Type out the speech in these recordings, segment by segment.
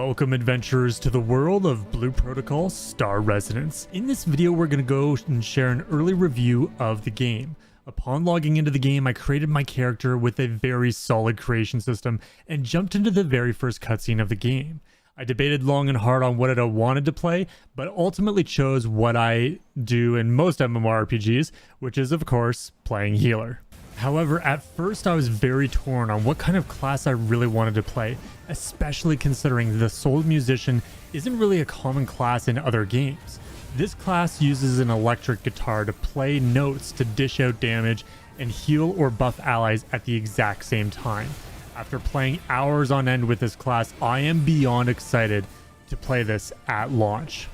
Welcome adventurers to the world of Blue Protocol Star Resonance. In this video we're going to go and share an early review of the game. Upon logging into the game, I created my character with a very solid creation system and jumped into the very first cutscene of the game. I debated long and hard on what I wanted to play, but ultimately chose what I do in most MMORPGs, which is of course playing healer. However, at first I was very torn on what kind of class I really wanted to play, especially considering the Soul Musician isn't really a common class in other games. This class uses an electric guitar to play notes to dish out damage and heal or buff allies at the exact same time. After playing hours on end with this class, I am beyond excited to play this at launch.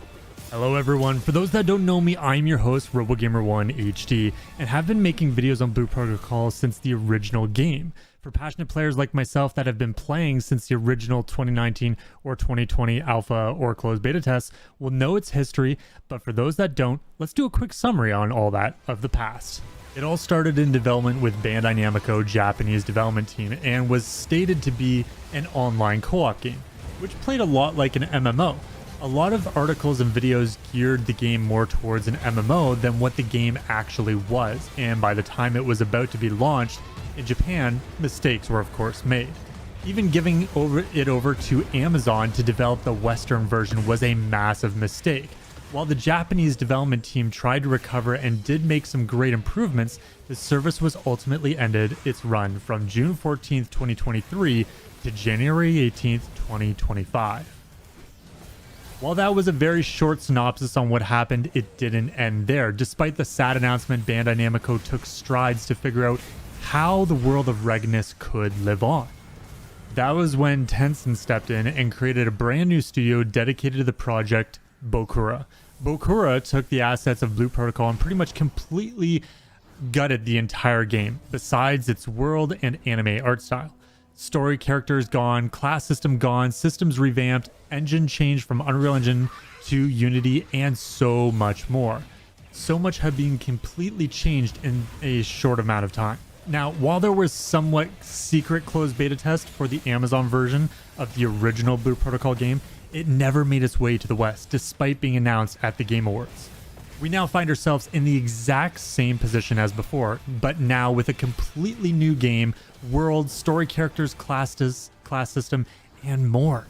Hello everyone, for those that don't know me, I'm your host RoboGamer1HD and have been making videos on Blue Protocol since the original game. For passionate players like myself that have been playing since the original 2019 or 2020 alpha or closed beta tests will know its history, but for those that don't, let's do a quick summary on all that of the past. It all started in development with Bandai Namco Japanese development team and was stated to be an online co-op game, which played a lot like an MMO. A lot of articles and videos geared the game more towards an MMO than what the game actually was, and by the time it was about to be launched in Japan, mistakes were of course made. Even giving it over to Amazon to develop the Western version was a massive mistake. While the Japanese development team tried to recover and did make some great improvements, the service was ultimately ended its run from June 14th, 2023 to January 18th, 2025. While that was a very short synopsis on what happened, it didn't end there. Despite the sad announcement, Bandai Namco took strides to figure out how the world of Regulus could live on. That was when Tencent stepped in and created a brand new studio dedicated to the project, Bokura. Bokura took the assets of Blue Protocol and pretty much completely gutted the entire game, besides its world and anime art style. Story characters gone, class system gone, systems revamped, engine changed from Unreal Engine to Unity, and so much more. So much had been completely changed in a short amount of time. Now, while there was somewhat secret closed beta test for the Amazon version of the original Blue Protocol game, it never made its way to the West, despite being announced at the Game Awards. We now find ourselves in the exact same position as before, but now with a completely new game, world, story characters, class system, and more.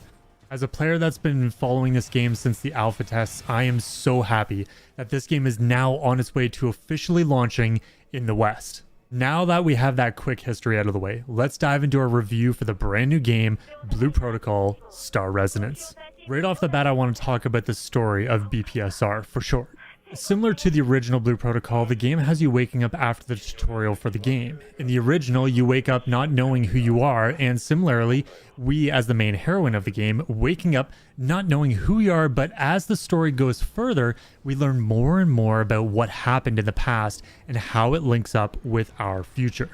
As a player that's been following this game since the alpha tests, I am so happy that this game is now on its way to officially launching in the West. Now that we have that quick history out of the way, let's dive into our review for the brand new game, Blue Protocol Star Resonance. Right off the bat, I want to talk about the story of BPSR for short. Similar to the original Blue Protocol, the game has you waking up after the tutorial for the game. In the original, you wake up not knowing who you are, and similarly, we as the main heroine of the game, waking up not knowing who we are, but as the story goes further, we learn more and more about what happened in the past and how it links up with our future.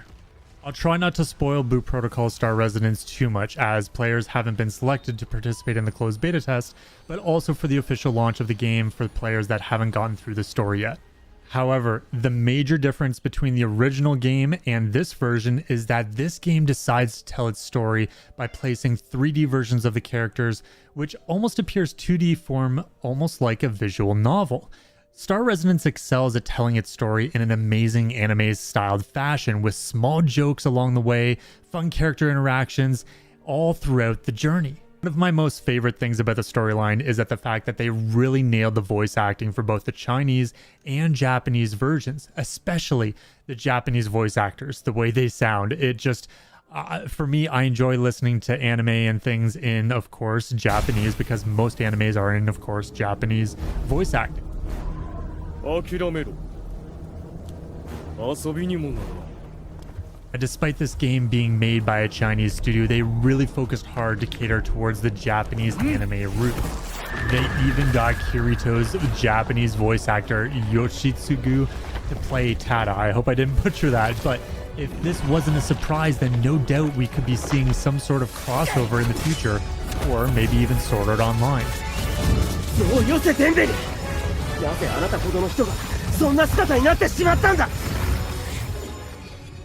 I'll try not to spoil Blue Protocol Star Resonance too much, as players haven't been selected to participate in the closed beta test, but also for the official launch of the game for players that haven't gotten through the story yet. However, the major difference between the original game and this version is that this game decides to tell its story by placing 3D versions of the characters, which almost appears 2D form, almost like a visual novel. Star Resonance excels at telling its story in an amazing anime-styled fashion with small jokes along the way, fun character interactions, all throughout the journey. One of my most favorite things about the storyline is that the fact that they really nailed the voice acting for both the Chinese and Japanese versions, especially the Japanese voice actors, the way they sound. It just, for me, I enjoy listening to anime and things in, of course, Japanese, because most animes are in, of course, Japanese voice acting. Despite this game being made by a Chinese studio, they really focused hard to cater towards the Japanese anime route. They even got Kirito's Japanese voice actor Yoshitsugu to play Tada. I hope I didn't butcher that, but if this wasn't a surprise, then no doubt we could be seeing some sort of crossover in the future, or maybe even Sword Art Online.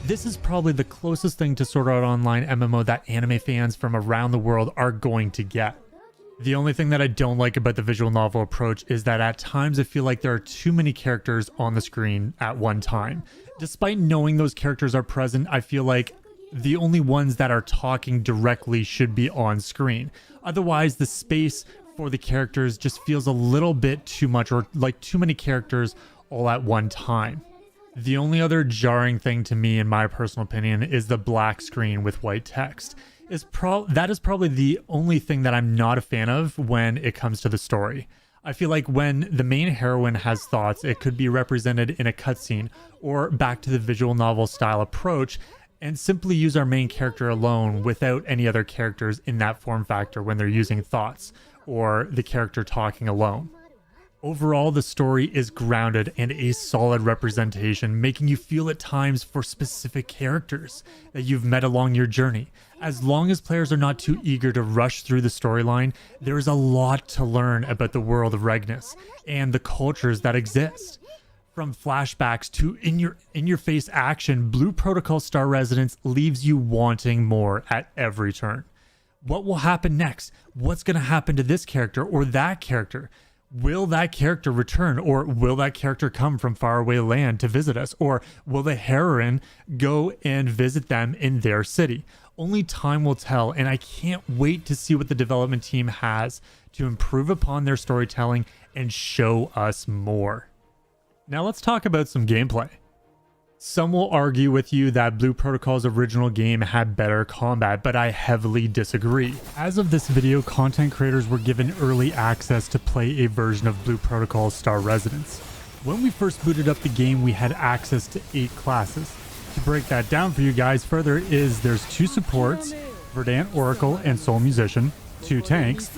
This is probably the closest thing to Sword Art Online MMO that anime fans from around the world are going to get. The only thing that I don't like about the visual novel approach is that at times I feel like there are too many characters on the screen at one time. Despite knowing those characters are present, I feel like the only ones that are talking directly should be on screen. Otherwise, the space for the characters just feels a little bit too much, or like too many characters all at one time. The only other jarring thing to me, in my personal opinion, is the black screen with white text. That is probably the only thing that I'm not a fan of when it comes to the story. I feel like when the main heroine has thoughts, it could be represented in a cutscene or back to the visual novel style approach, and simply use our main character alone without any other characters in that form factor when they're using thoughts or the character talking alone. Overall, the story is grounded and a solid representation, making you feel at times for specific characters that you've met along your journey. As long as players are not too eager to rush through the storyline, there is a lot to learn about the world of Regnus and the cultures that exist. From flashbacks to in-your-face action, Blue Protocol Star Residence leaves you wanting more at every turn. What will happen next? What's going to happen to this character or that character? Will that character return, or will that character come from faraway land to visit us, or will the heroine go and visit them in their city? Only time will tell, and I can't wait to see what the development team has to improve upon their storytelling and show us more. Now let's talk about some gameplay. Some will argue with you that Blue Protocol's original game had better combat, but I heavily disagree. As of this video, content creators were given early access to play a version of Blue Protocol's Star Residence. When we first booted up the game, we had access to 8 classes. To break that down for you guys further, there's 2 supports, Verdant Oracle and Soul Musician, 2 tanks,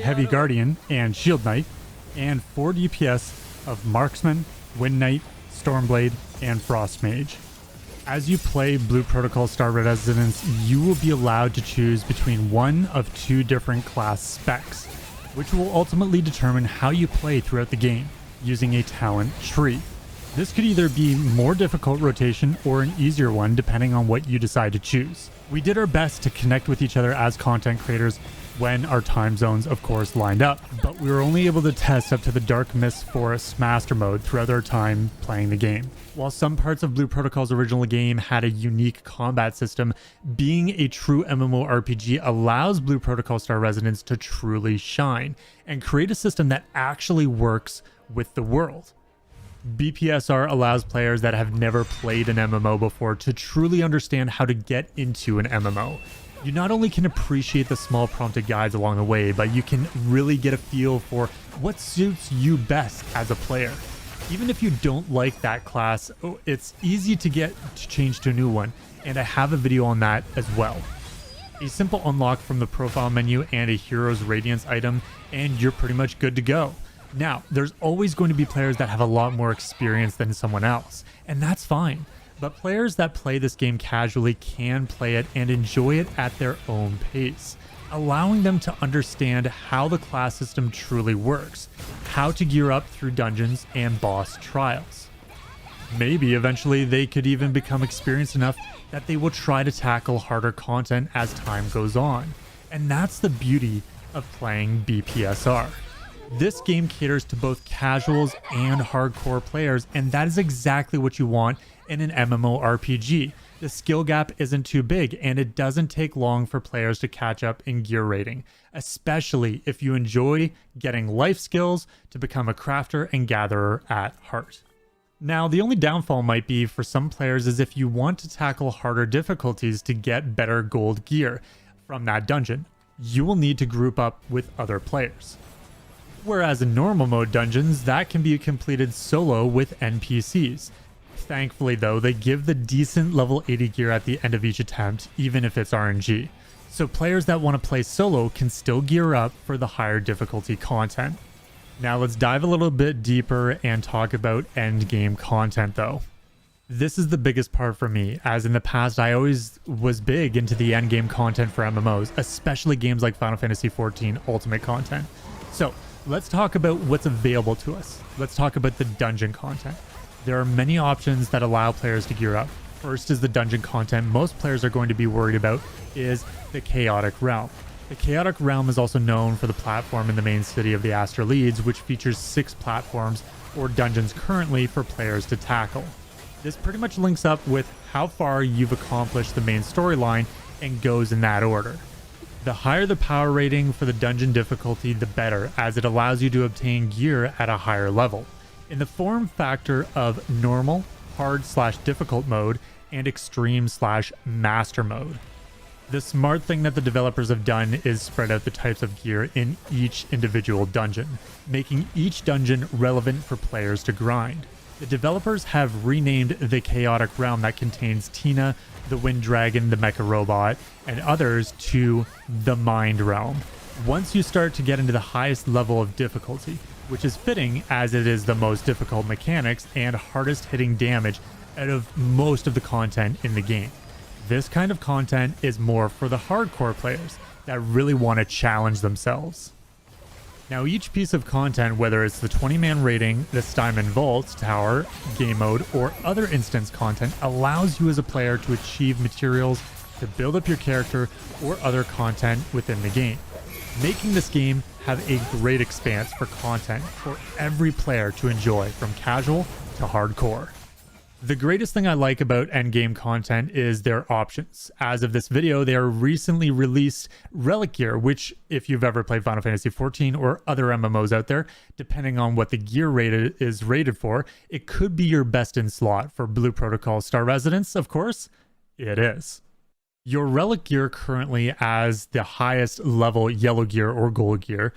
Heavy Guardian and Shield Knight, and 4 DPS of Marksman, Wind Knight, Stormblade, and Frost Mage. As you play Blue Protocol Star Residence, you will be allowed to choose between one of 2 different class specs, which will ultimately determine how you play throughout the game, using a talent tree. This could either be more difficult rotation or an easier one depending on what you decide to choose. We did our best to connect with each other as content creators when our time zones of course lined up, but we were only able to test up to the Dark Mist Forest Master Mode throughout our time playing the game. While some parts of Blue Protocol's original game had a unique combat system, being a true MMORPG allows Blue Protocol Star Residence to truly shine and create a system that actually works with the world. BPSR allows players that have never played an MMO before to truly understand how to get into an MMO. You not only can appreciate the small prompted guides along the way, but you can really get a feel for what suits you best as a player. Even if you don't like that class, it's easy to change to a new one, and I have a video on that as well. A simple unlock from the profile menu and a Hero's Radiance item, and you're pretty much good to go. Now, there's always going to be players that have a lot more experience than someone else, and that's fine. But players that play this game casually can play it and enjoy it at their own pace, allowing them to understand how the class system truly works, how to gear up through dungeons and boss trials. Maybe eventually they could even become experienced enough that they will try to tackle harder content as time goes on. And that's the beauty of playing BPSR. This game caters to both casuals and hardcore players, and that is exactly what you want in an MMORPG. The skill gap isn't too big, and it doesn't take long for players to catch up in gear rating, especially if you enjoy getting life skills to become a crafter and gatherer at heart. Now, the only downfall might be for some players is if you want to tackle harder difficulties to get better gold gear from that dungeon, you will need to group up with other players. Whereas in normal mode dungeons, that can be completed solo with NPCs. Thankfully though, they give the decent level 80 gear at the end of each attempt, even if it's RNG. So players that want to play solo can still gear up for the higher difficulty content. Now let's dive a little bit deeper and talk about endgame content though. This is the biggest part for me, as in the past I always was big into the endgame content for MMOs, especially games like Final Fantasy XIV Ultimate content. So let's talk about what's available to us. Let's talk about the dungeon content. There are many options that allow players to gear up. First is the dungeon content most players are going to be worried about is the Chaotic Realm. The Chaotic Realm is also known for the platform in the main city of the Astralides, which features 6 platforms or dungeons currently for players to tackle. This pretty much links up with how far you've accomplished the main storyline and goes in that order. The higher the power rating for the dungeon difficulty, the better, as it allows you to obtain gear at a higher level, in the form factor of normal, hard/difficult mode, and extreme/master mode. The smart thing that the developers have done is spread out the types of gear in each individual dungeon, making each dungeon relevant for players to grind. The developers have renamed the Chaotic Realm that contains Tina, the Wind Dragon, the Mecha Robot, and others to the Mind Realm. Once you start to get into the highest level of difficulty, which is fitting as it is the most difficult mechanics and hardest hitting damage out of most of the content in the game. This kind of content is more for the hardcore players that really want to challenge themselves. Now each piece of content, whether it's the 20-man rating, the Steinman Vault, Tower, Game Mode, or other instance content, allows you as a player to achieve materials to build up your character or other content within the game, making this game have a great expanse for content for every player to enjoy, from casual to hardcore. The greatest thing I like about endgame content is their options. As of this video, they are recently released Relic Gear, which, if you've ever played Final Fantasy XIV or other MMOs out there, depending on what the gear is rated for, it could be your best in slot. For Blue Protocol Star Residence, of course, it is. Your Relic Gear currently as the highest level yellow gear or gold gear,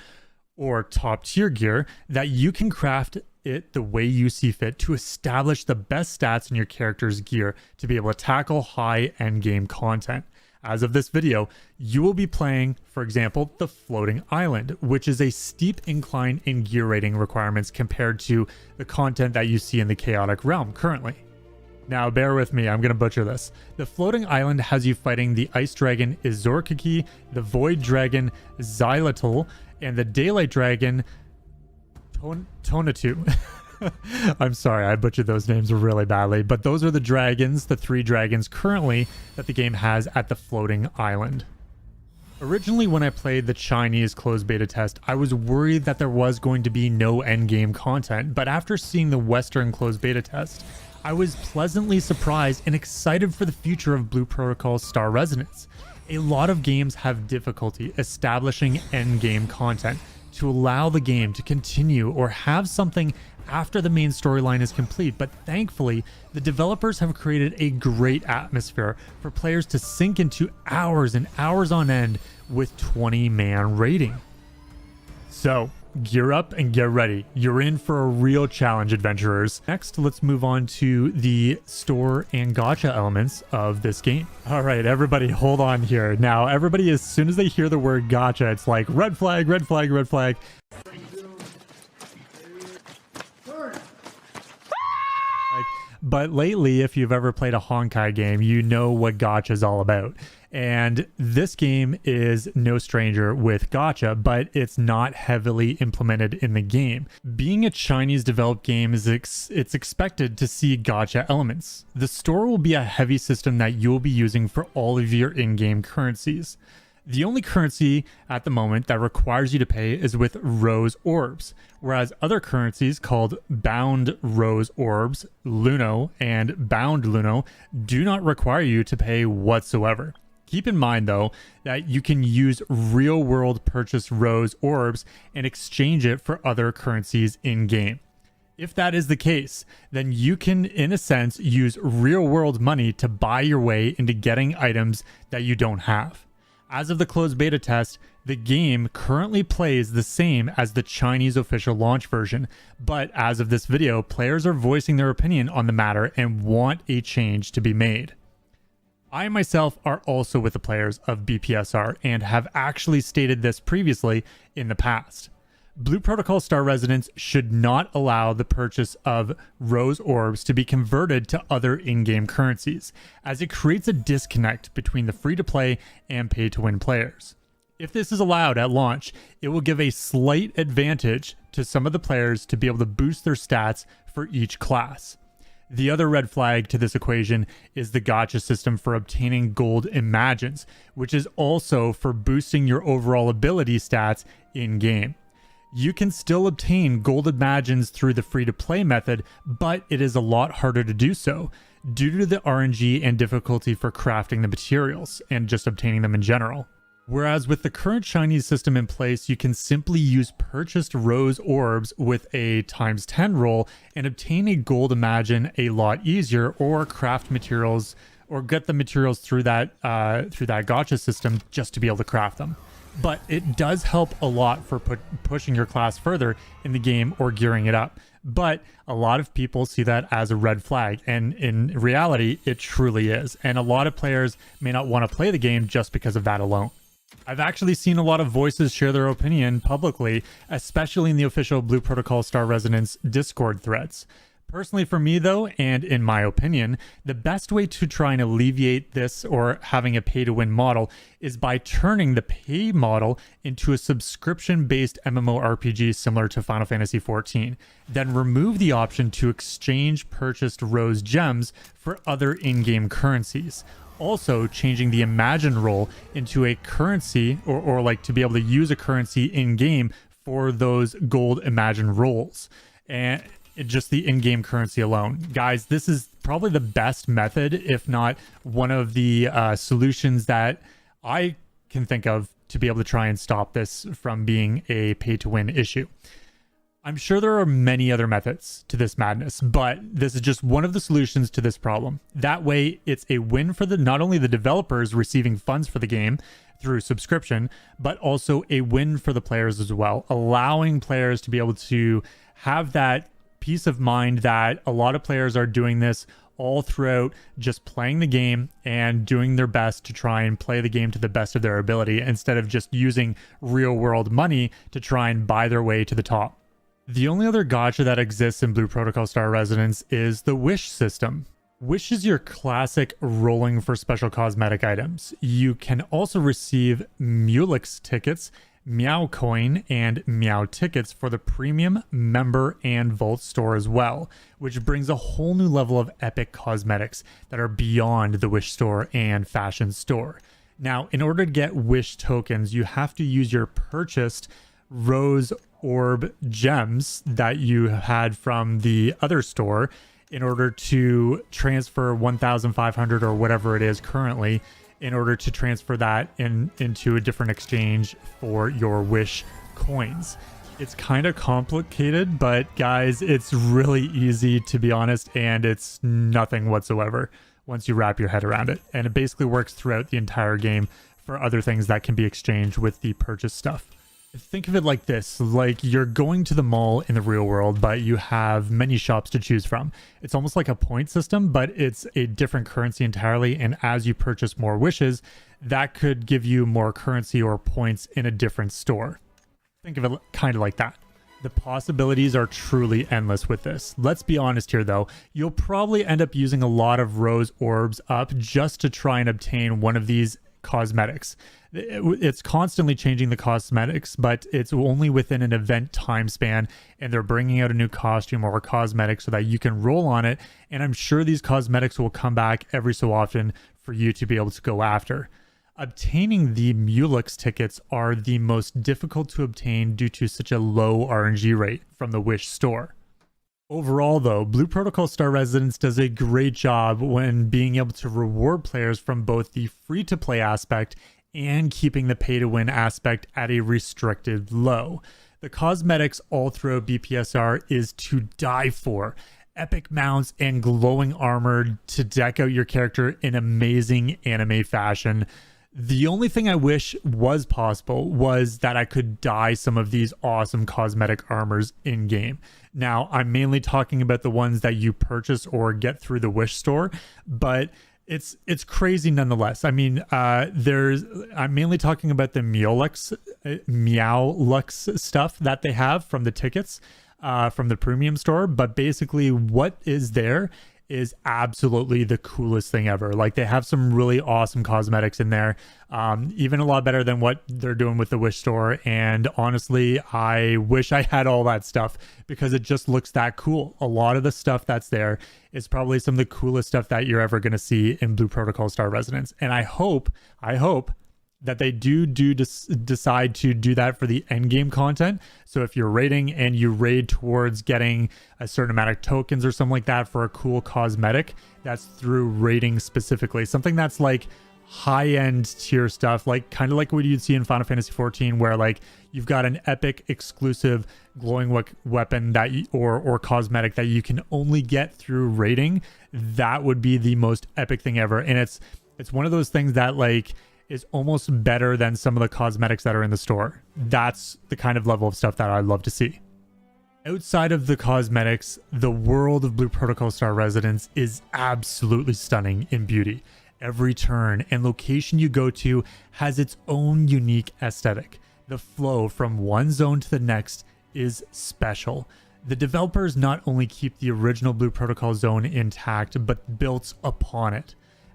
or top tier gear, that you can craft it the way you see fit to establish the best stats in your character's gear to be able to tackle high end game content. As of this video, you will be playing, for example, the Floating Island, which is a steep incline in gear rating requirements compared to the content that you see in the Chaotic Realm currently. Now bear with me, I'm going to butcher this. The Floating Island has you fighting the Ice Dragon Izorkiki, the Void Dragon Xylitl, and the Daylight Dragon Tonatu. I'm sorry, I butchered those names really badly, but those are the dragons, the 3 dragons currently that the game has at the Floating Island. Originally, when I played the Chinese closed beta test, I was worried that there was going to be no endgame content, but after seeing the Western closed beta test, I was pleasantly surprised and excited for the future of Blue Protocol's Star Residence. A lot of games have difficulty establishing endgame content to allow the game to continue or have something after the main storyline is complete, but thankfully, the developers have created a great atmosphere for players to sink into hours and hours on end with 20-man rating. So, gear up and get ready. You're in for a real challenge, adventurers. Next, let's move on to the store and gacha elements of this game. All right, everybody, hold on here. Now, everybody, as soon as they hear the word gacha, it's like red flag, red flag, red flag. But lately, if you've ever played a Honkai game, you know what gacha is all about. And this game is no stranger with gacha, but it's not heavily implemented in the game. Being a Chinese developed game, it's expected to see gacha elements. The store will be a heavy system that you'll be using for all of your in-game currencies. The only currency at the moment that requires you to pay is with Rose Orbs, whereas other currencies called Bound Rose Orbs, Luno, and Bound Luno do not require you to pay whatsoever. Keep in mind, though, that you can use real-world purchase Rose Orbs and exchange it for other currencies in-game. If that is the case, then you can, in a sense, use real-world money to buy your way into getting items that you don't have. As of the closed beta test, the game currently plays the same as the Chinese official launch version, but as of this video, players are voicing their opinion on the matter and want a change to be made. I myself are also with the players of BPSR and have actually stated this previously in the past. Blue Protocol Star Residence should not allow the purchase of Rose Orbs to be converted to other in-game currencies, as it creates a disconnect between the free-to-play and pay-to-win players. If this is allowed at launch, it will give a slight advantage to some of the players to be able to boost their stats for each class. The other red flag to this equation is the gacha system for obtaining gold imagines, which is also for boosting your overall ability stats in-game. You can still obtain gold imagines through the free-to-play method, but it is a lot harder to do so due to the RNG and difficulty for crafting the materials and just obtaining them in general. Whereas with the current Chinese system in place, you can simply use purchased rose orbs with a ×10 roll and obtain a gold imagine a lot easier, or craft materials or get the materials through that gacha system just to be able to craft them. But it does help a lot for pushing your class further in the game or gearing it up. But a lot of people see that as a red flag, and in reality, it truly is. And a lot of players may not want to play the game just because of that alone. I've actually seen a lot of voices share their opinion publicly, especially in the official Blue Protocol Star Resonance Discord threads. Personally for me though, and in my opinion, the best way to try and alleviate this or having a pay-to-win model is by turning the pay model into a subscription-based MMORPG similar to Final Fantasy XIV. Then remove the option to exchange purchased rose gems for other in-game currencies. Also changing the Imagine role into a currency or like to be able to use a currency in-game for those gold Imagine rolls. And just the in-game currency alone. Guys, this is probably the best method, if not one of the solutions that I can think of to be able to try and stop this from being a pay-to-win issue. I'm sure there are many other methods to this madness, but this is just one of the solutions to this problem. That way, it's a win for not only the developers receiving funds for the game through subscription, but also a win for the players as well, allowing players to be able to have that peace of mind that a lot of players are doing this all throughout, just playing the game and doing their best to try and play the game to the best of their ability instead of just using real world money to try and buy their way to the top. The only other gacha that exists in Blue Protocol Star Resonance is the Wish system. Wish is your classic rolling for special cosmetic items. You can also receive Mulix tickets, Meow coin, and Meow tickets for the premium, member, and vault store as well, which brings a whole new level of epic cosmetics that are beyond the Wish store and fashion store. Now, in order to get Wish tokens, you have to use your purchased rose orb gems that you had from the other store in order to transfer 1,500 or whatever it is currently, in order to transfer that into a different exchange for your Wish coins. It's kind of complicated, but guys, it's really easy to be honest, and it's nothing whatsoever once you wrap your head around it. And it basically works throughout the entire game for other things that can be exchanged with the purchase stuff. Think of it like this, like you're going to the mall in the real world, but you have many shops to choose from. It's almost like a point system, but it's a different currency entirely. And as you purchase more wishes, that could give you more currency or points in a different store. Think of it kind of like that. The possibilities are truly endless with this. Let's be honest here though, you'll probably end up using a lot of rose orbs up just to try and obtain one of these cosmetics. It's constantly changing the cosmetics, but it's only within an event time span, and they're bringing out a new costume or a cosmetic so that you can roll on it, and I'm sure these cosmetics will come back every so often for you to be able to go after. Obtaining the Mulix tickets are the most difficult to obtain due to such a low RNG rate from the Wish store. Overall though, Blue Protocol Star Resonance does a great job when being able to reward players from both the free-to-play aspect and keeping the pay-to-win aspect at a restricted low. The cosmetics all throughout BPSR is to die for. Epic mounts and glowing armor to deck out your character in amazing anime fashion. The only thing I wish was possible was that I could dye some of these awesome cosmetic armors in-game. Now, I'm mainly talking about the ones that you purchase or get through the Wish store, but it's crazy nonetheless. I mean, I'm mainly talking about the Meowlux stuff that they have from the tickets from the premium store, but basically what is there is absolutely the coolest thing ever. Like, they have some really awesome cosmetics in there, even a lot better than what they're doing with the Wish store. And honestly, I wish I had all that stuff because it just looks that cool. A lot of the stuff that's there is probably some of the coolest stuff that you're ever going to see in Blue Protocol Star Resonance. And I hope that they decide to do that for the end game content. So if you're raiding and you raid towards getting a certain amount of tokens or something like that for a cool cosmetic, that's through raiding specifically. Something that's like high-end tier stuff, like kind of like what you'd see in Final Fantasy 14, where like you've got an epic exclusive glowing weapon that or cosmetic that you can only get through raiding. That would be the most epic thing ever. And it's one of those things that like is almost better than some of the cosmetics that are in the store. That's the kind of level of stuff that I'd love to see. Outside of the cosmetics, the world of Blue Protocol Star Resonance is absolutely stunning in beauty. Every turn and location you go to has its own unique aesthetic. The flow from one zone to the next is special. The developers not only keep the original Blue Protocol zone intact, but built upon it,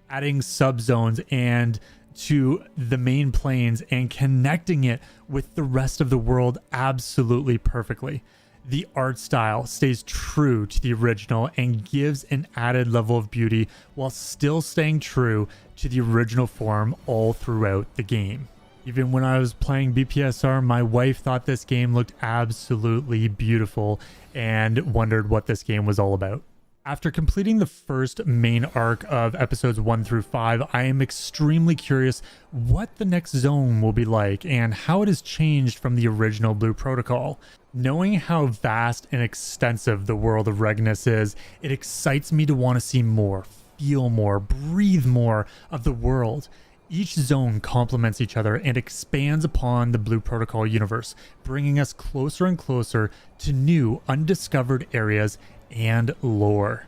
adding subzones and to the main planes and connecting it with the rest of the world absolutely perfectly. The art style stays true to the original and gives an added level of beauty while still staying true to the original form all throughout the game. Even when I was playing BPSR, my wife thought this game looked absolutely beautiful and wondered what this game was all about. After completing the first main arc of episodes 1 through 5, I am extremely curious what the next zone will be like and how it has changed from the original Blue Protocol. Knowing how vast and extensive the world of Regnus is, it excites me to want to see more, feel more, breathe more of the world. Each zone complements each other and expands upon the Blue Protocol universe, bringing us closer and closer to new, undiscovered areas and lore.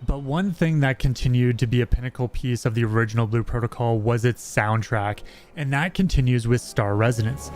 But one thing that continued to be a pinnacle piece of the original Blue Protocol was its soundtrack, and that continues with Star Resonance.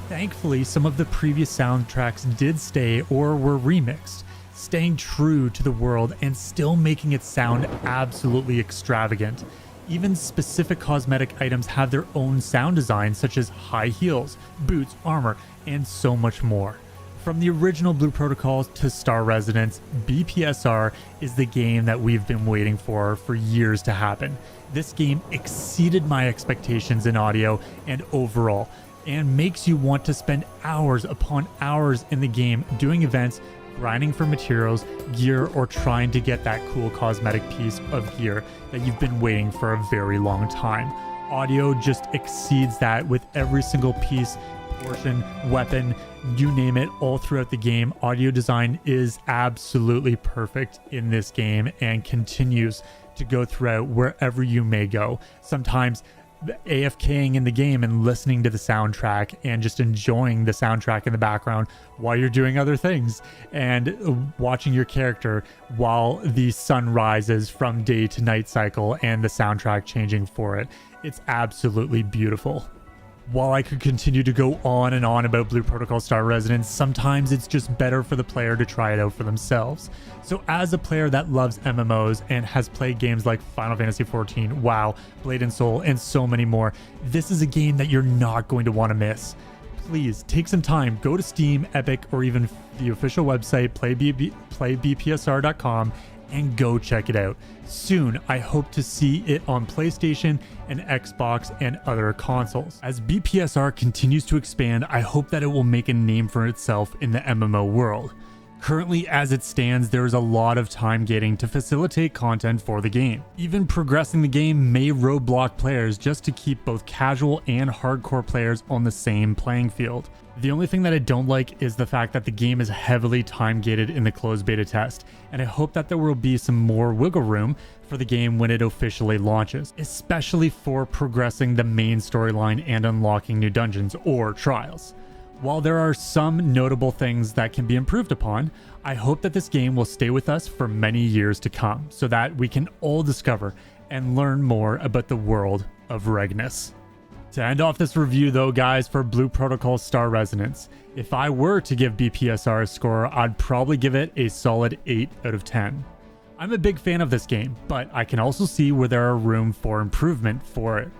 Thankfully, some of the previous soundtracks did stay or were remixed, staying true to the world and still making it sound absolutely extravagant. Even specific cosmetic items have their own sound design, such as high heels, boots, armor, and so much more. From the original Blue Protocol to Star Resonance, BPSR is the game that we've been waiting for years to happen. This game exceeded my expectations in audio and overall, and makes you want to spend hours upon hours in the game doing events, grinding for materials, gear, or trying to get that cool cosmetic piece of gear that you've been waiting for a very long time. Audio just exceeds that with every single piece, portion, weapon, you name it, all throughout the game. Audio design is absolutely perfect in this game and continues to go throughout wherever you may go. Sometimes AFKing in the game and listening to the soundtrack and just enjoying the soundtrack in the background while you're doing other things and watching your character while the sun rises from day to night cycle and the soundtrack changing for it. It's absolutely beautiful. While I could continue to go on and on about Blue Protocol Star Resonance, sometimes it's just better for the player to try it out for themselves. So as a player that loves MMOs and has played games like Final Fantasy 14, WoW, Blade and Soul, and so many more, this is a game that you're not going to want to miss. Please take some time, go to Steam, Epic, or even the official website, playbpsr.com, and go check it out. Soon, I hope to see it on PlayStation and Xbox and other consoles. As BPSR continues to expand, I hope that it will make a name for itself in the MMO world. Currently, as it stands, there is a lot of time gating to facilitate content for the game. Even progressing the game may roadblock players just to keep both casual and hardcore players on the same playing field. The only thing that I don't like is the fact that the game is heavily time gated in the closed beta test, and I hope that there will be some more wiggle room for the game when it officially launches, especially for progressing the main storyline and unlocking new dungeons or trials. While there are some notable things that can be improved upon, I hope that this game will stay with us for many years to come so that we can all discover and learn more about the world of Regnus. To end off this review though, guys, for Blue Protocol Star Resonance, if I were to give BPSR a score, I'd probably give it a solid 8 out of 10. I'm a big fan of this game, but I can also see where there are room for improvement for it.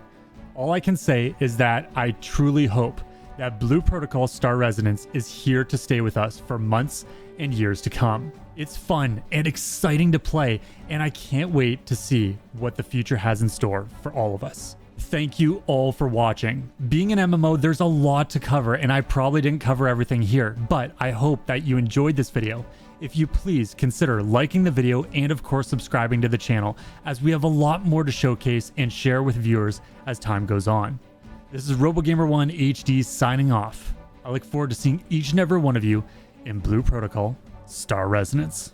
All I can say is that I truly hope that Blue Protocol Star Resonance is here to stay with us for months and years to come. It's fun and exciting to play, and I can't wait to see what the future has in store for all of us. Thank you all for watching. Being an MMO, there's a lot to cover, and I probably didn't cover everything here, but I hope that you enjoyed this video. If you please consider liking the video and of course subscribing to the channel, as we have a lot more to showcase and share with viewers as time goes on. This is RoboGamer1 HD signing off. I look forward to seeing each and every one of you in Blue Protocol Star Resonance.